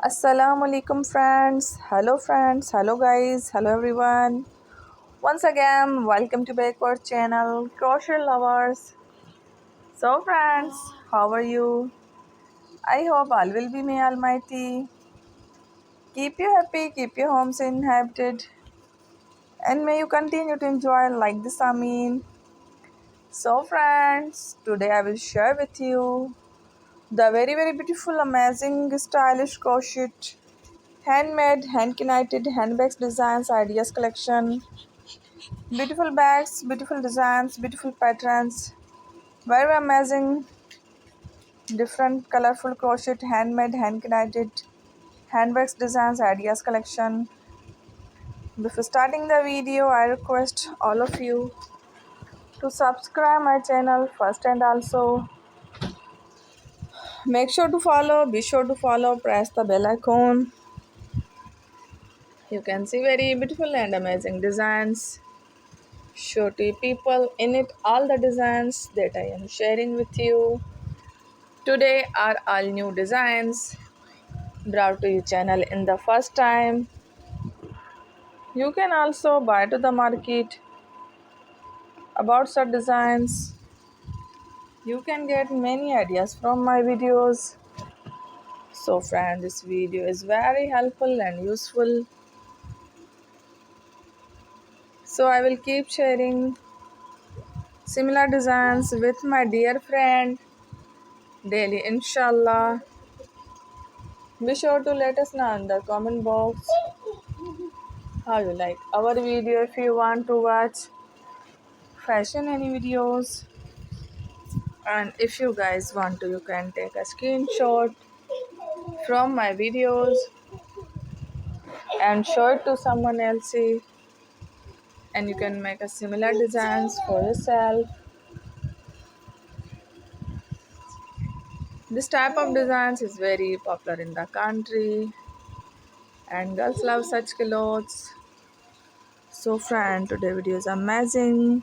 Assalamu alaikum friends, hello guys, hello everyone. Once again, welcome to backward channel Crochet Lovers. So friends, how are you? I hope all will be may almighty. Keep you happy, keep your homes inhabited, and may you continue to enjoy like this Amin. So friends, today I will share with you the very beautiful, amazing, stylish crochet handmade, hand knitted handbags designs ideas collection. Beautiful bags, beautiful designs, beautiful patterns. Very amazing, different, colorful crochet, handmade, hand knitted handbags designs ideas collection. Before starting the video, I request all of you to subscribe my channel first and also make sure to follow. Be sure to follow. Press the bell icon. You can see very beautiful and amazing designs. Show to people in it all the designs that I am sharing with you. Today are all new designs brought to your channel in the first time. You can also buy to the market about such designs. You can get many ideas from my videos. So friend, this video is very helpful and useful. So I will keep sharing similar designs with my dear friend daily inshallah. Be sure to let us know in the comment box how you like our video. If you want to watch fashion any videos, and if you guys want to, you can take a screenshot from my videos and show it to someone else, and you can make a similar designs for yourself. This type of designs is very popular in the country and girls love such clothes. So friend, today video is amazing.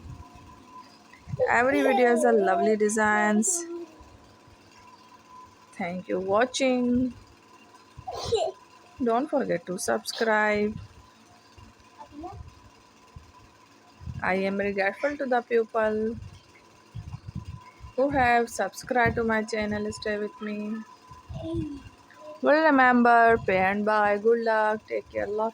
Every video is a lovely designs. Thank you watching. Don't forget to subscribe. I am very grateful to the people who have subscribed to my channel. Stay with me. Well, remember, pay and buy. Good luck. Take care. Love.